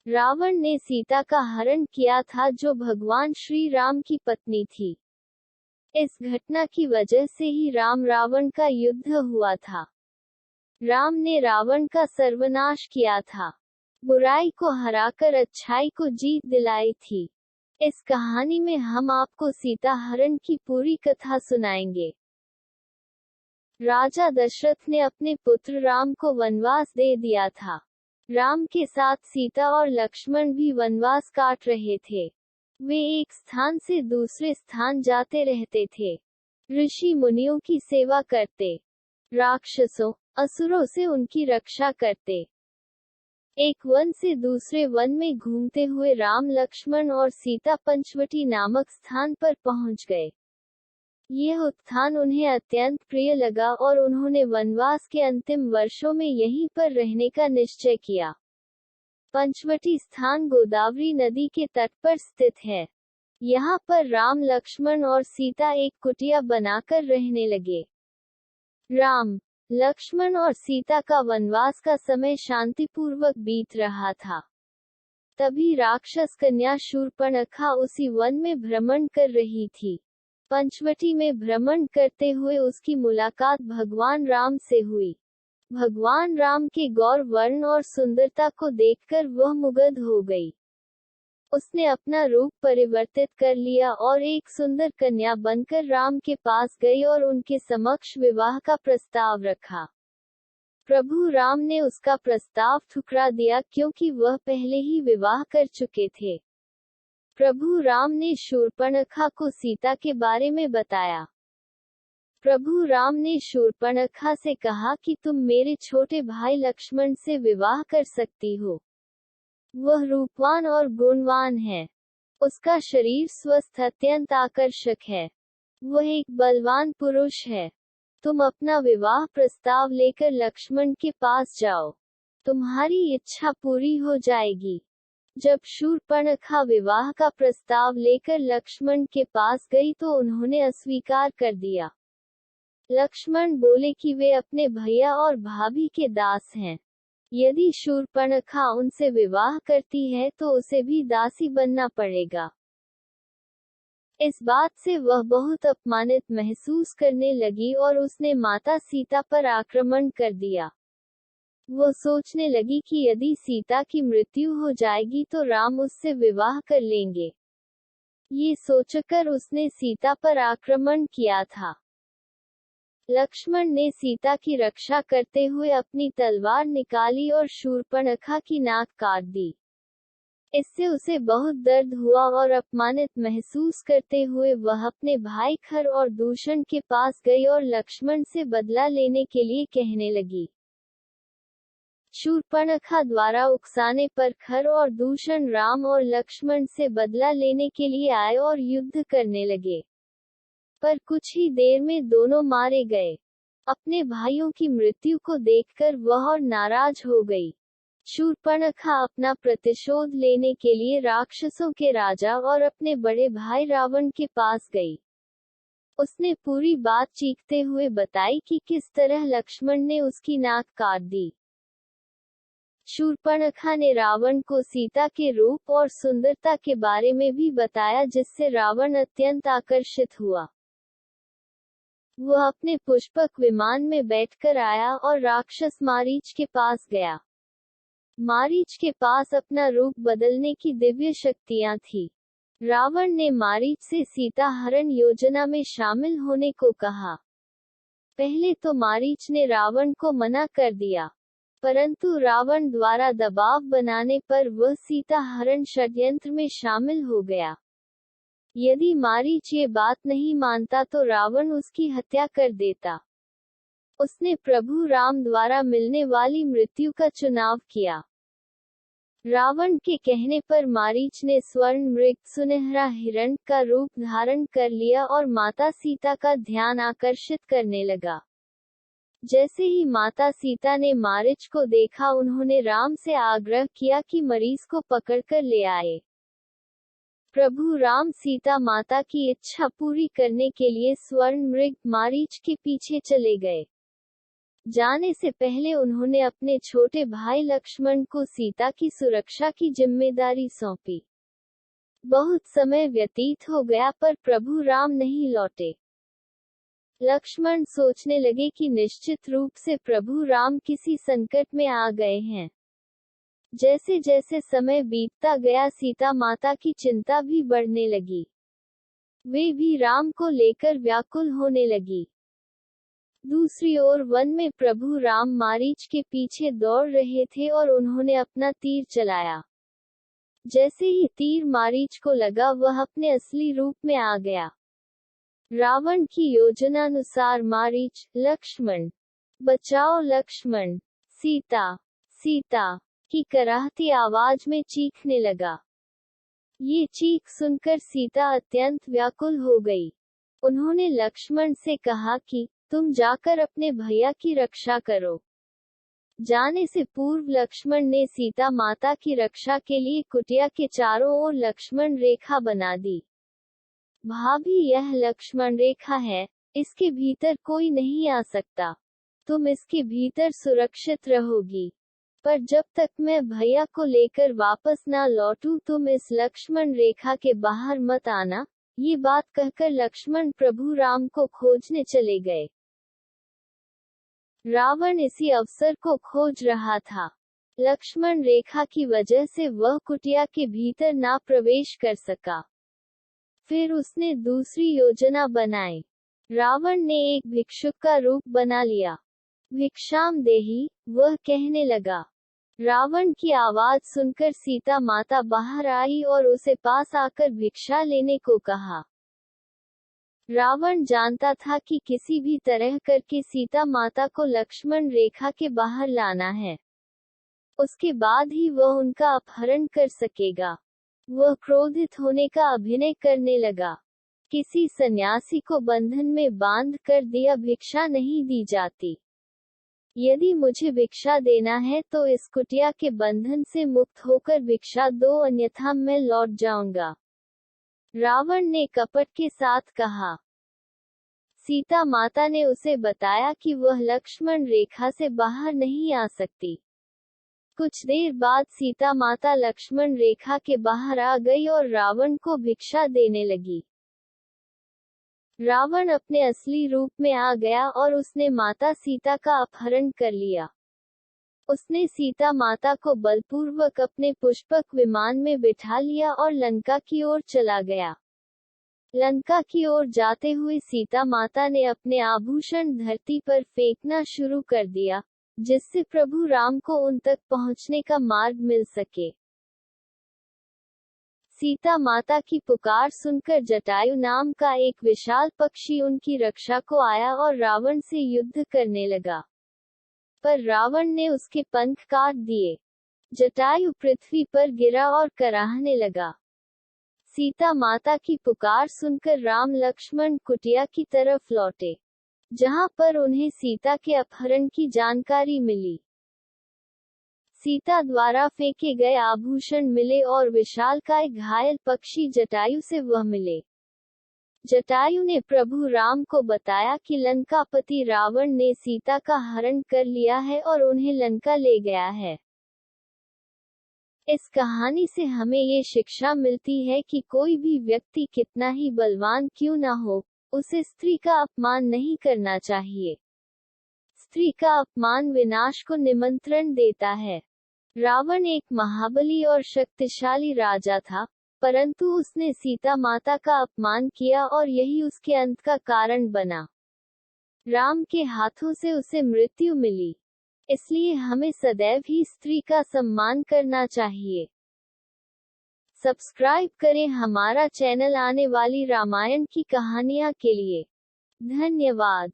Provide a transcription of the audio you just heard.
रावण ने सीता का हरण किया था, जो भगवान श्री राम की पत्नी थी। इस घटना की वजह से ही राम रावण का युद्ध हुआ था। राम ने रावण का सर्वनाश किया था, बुराई को हराकर अच्छाई को जीत दिलाई थी। इस कहानी में हम आपको सीता हरण की पूरी कथा सुनाएंगे। राजा दशरथ ने अपने पुत्र राम को वनवास दे दिया था। राम के साथ सीता और लक्ष्मण भी वनवास काट रहे थे। वे एक स्थान से दूसरे स्थान जाते रहते थे, ऋषि मुनियों की सेवा करते, राक्षसों असुरों से उनकी रक्षा करते। एक वन से दूसरे वन में घूमते हुए राम लक्ष्मण और सीता पंचवटी नामक स्थान पर पहुंच गए। यह स्थान उन्हें अत्यंत प्रिय लगा और उन्होंने वनवास के अंतिम वर्षों में यहीं पर रहने का निश्चय किया। पंचवटी स्थान गोदावरी नदी के तट पर स्थित है। यहाँ पर राम लक्ष्मण और सीता एक कुटिया बनाकर रहने लगे। राम लक्ष्मण और सीता का वनवास का समय शांतिपूर्वक बीत रहा था। तभी राक्षस कन्या शूर्पणखा उसी वन में भ्रमण कर रही थी। पंचवटी में भ्रमण करते हुए उसकी मुलाकात भगवान राम से हुई। भगवान राम के गौर वर्ण और सुंदरता को देखकर वह मुग्ध हो गई। उसने अपना रूप परिवर्तित कर लिया और एक सुंदर कन्या बनकर राम के पास गई और उनके समक्ष विवाह का प्रस्ताव रखा। प्रभु राम ने उसका प्रस्ताव ठुकरा दिया, क्योंकि वह पहले ही विवाह कर चुके थे। प्रभु राम ने शूर्पणखा को सीता के बारे में बताया। प्रभु राम ने शूर्पणखा से कहा कि तुम मेरे छोटे भाई लक्ष्मण से विवाह कर सकती हो। वह रूपवान और गुणवान है। उसका शरीर स्वस्थ अत्यंत आकर्षक है। वह एक बलवान पुरुष है। तुम अपना विवाह प्रस्ताव लेकर लक्ष्मण के पास जाओ। तुम्हारी इच्छा पूरी हो जाएगी। जब शूर्पणखा विवाह का प्रस्ताव लेकर लक्ष्मण के पास गई तो उन्होंने अस्वीकार कर दिया। लक्ष्मण बोले कि वे अपने भैया और भाभी के दास हैं। यदि शूर्पणखा उनसे विवाह करती है तो उसे भी दासी बनना पड़ेगा। इस बात से वह बहुत अपमानित महसूस करने लगी और उसने माता सीता पर आक्रमण कर दिया। वह सोचने लगी कि यदि सीता की मृत्यु हो जाएगी तो राम उससे विवाह कर लेंगे। ये सोचकर उसने सीता पर आक्रमण किया था। लक्ष्मण ने सीता की रक्षा करते हुए अपनी तलवार निकाली और शूर्पणखा की नाक काट दी। इससे उसे बहुत दर्द हुआ और अपमानित महसूस करते हुए वह अपने भाई खर और दूषण के पास गई और लक्ष्मण से बदला लेने के लिए कहने लगी। शूर्पणखा द्वारा उकसाने पर खर और दूषण राम और लक्ष्मण से बदला लेने के लिए आए और युद्ध करने लगे। पर कुछ ही देर में दोनों मारे गए। अपने भाइयों की मृत्यु को देखकर वह और नाराज हो गई। शूर्पणखा अपना प्रतिशोध लेने के लिए राक्षसों के राजा और अपने बड़े भाई रावण के पास गई। उसने पूरी बात चीखते हुए बताई कि किस तरह लक्ष्मण ने उसकी नाक काट दी। शूर्पणखा ने रावण को सीता के रूप और सुंदरता के बारे में भी बताया, जिससे रावण अत्यंत आकर्षित हुआ। वह अपने पुष्पक विमान में बैठकर आया और राक्षस मारीच के पास गया। मारीच के पास अपना रूप बदलने की दिव्य शक्तियां थी। रावण ने मारीच से सीता हरण योजना में शामिल होने को कहा। पहले तो मारीच ने रावण को मना कर दिया, परंतु रावण द्वारा दबाव बनाने पर वह सीता हरण षड्यंत्र में शामिल हो गया। यदि मारीच ये बात नहीं मानता तो रावण उसकी हत्या कर देता। उसने प्रभु राम द्वारा मिलने वाली मृत्यु का चुनाव किया। रावण के कहने पर मारीच ने स्वर्ण मृग सुनहरा हिरण का रूप धारण कर लिया और माता सीता का ध्यान आकर्षित करने लगा। जैसे ही माता सीता ने मारीच को देखा, उन्होंने राम से आग्रह किया कि मरीच को पकड़कर ले आए। प्रभु राम सीता माता की इच्छा पूरी करने के लिए स्वर्ण मृग मारीच के पीछे चले गए। जाने से पहले उन्होंने अपने छोटे भाई लक्ष्मण को सीता की सुरक्षा की जिम्मेदारी सौंपी। बहुत समय व्यतीत हो गया पर प्रभु राम नहीं लौटे। लक्ष्मण सोचने लगे कि निश्चित रूप से प्रभु राम किसी संकट में आ गए हैं। जैसे जैसे समय बीतता गया सीता माता की चिंता भी बढ़ने लगी। वे भी राम को लेकर व्याकुल होने लगी। दूसरी ओर वन में प्रभु राम मारीच के पीछे दौड़ रहे थे और उन्होंने अपना तीर चलाया। जैसे ही तीर मारीच को लगा वह अपने असली रूप में आ गया। रावण की योजनानुसार मारीच, लक्ष्मण, बचाओ लक्ष्मण, सीता, सीता की कराहती आवाज में चीखने लगा। ये चीख सुनकर सीता अत्यंत व्याकुल हो गई। उन्होंने लक्ष्मण से कहा कि तुम जाकर अपने भैया की रक्षा करो। जाने से पूर्व लक्ष्मण ने सीता माता की रक्षा के लिए कुटिया के चारों ओर लक्ष्मण रेखा बना दी। भाभी, यह लक्ष्मण रेखा है, इसके भीतर कोई नहीं आ सकता। तुम इसके भीतर सुरक्षित रहोगी। पर जब तक मैं भैया को लेकर वापस ना लौटूं तुम इस लक्ष्मण रेखा के बाहर मत आना। ये बात कहकर लक्ष्मण प्रभु राम को खोजने चले गए। रावण इसी अवसर को खोज रहा था। लक्ष्मण रेखा की वजह से वह कुटिया के भीतर ना प्रवेश कर सका। फिर उसने दूसरी योजना बनाई। रावण ने एक भिक्षुक का रूप बना लिया। भिक्षाम देही, वह कहने लगा। रावण की आवाज सुनकर सीता माता बाहर आई और उसे पास आकर भिक्षा लेने को कहा। रावण जानता था कि किसी भी तरह करके सीता माता को लक्ष्मण रेखा के बाहर लाना है। उसके बाद ही वह उनका अपहरण कर सकेगा। वह क्रोधित होने का अभिनय करने लगा। किसी सन्यासी को बंधन में बांध कर दिया भिक्षा नहीं दी जाती। यदि मुझे भिक्षा देना है तो इस कुटिया के बंधन से मुक्त होकर भिक्षा दो, अन्यथा मैं लौट जाऊंगा। रावण ने कपट के साथ कहा। सीता माता ने उसे बताया कि वह लक्ष्मण रेखा से बाहर नहीं आ सकती। कुछ देर बाद सीता माता लक्ष्मण रेखा के बाहर आ गई और रावण को भिक्षा देने लगी। रावण अपने असली रूप में आ गया और उसने माता सीता का अपहरण कर लिया। उसने सीता माता को बलपूर्वक अपने पुष्पक विमान में बिठा लिया और लंका की ओर चला गया। लंका की ओर जाते हुए सीता माता ने अपने आभूषण धरती पर फेंकना शुरू कर दिया, जिससे प्रभु राम को उन तक पहुंचने का मार्ग मिल सके। सीता माता की पुकार सुनकर जटायु नाम का एक विशाल पक्षी उनकी रक्षा को आया और रावण से युद्ध करने लगा। पर रावण ने उसके पंख काट दिए। जटायु पृथ्वी पर गिरा और कराहने लगा। सीता माता की पुकार सुनकर राम लक्ष्मण कुटिया की तरफ लौटे, जहां पर उन्हें सीता के अपहरण की जानकारी मिली। सीता द्वारा फेंके गए आभूषण मिले और विशालकाय घायल पक्षी जटायु से वह मिले। जटायु ने प्रभु राम को बताया कि लंकापति रावण ने सीता का हरण कर लिया है और उन्हें लंका ले गया है। इस कहानी से हमें ये शिक्षा मिलती है कि कोई भी व्यक्ति कितना ही बलवान क्यों न हो, उसे स्त्री का अपमान नहीं करना चाहिए। स्त्री का अपमान विनाश को निमंत्रण देता है। रावण एक महाबली और शक्तिशाली राजा था, परंतु उसने सीता माता का अपमान किया और यही उसके अंत का कारण बना। राम के हाथों से उसे मृत्यु मिली। इसलिए हमें सदैव ही स्त्री का सम्मान करना चाहिए। सब्सक्राइब करें हमारा चैनल आने वाली रामायण की कहानियाँ के लिए। धन्यवाद।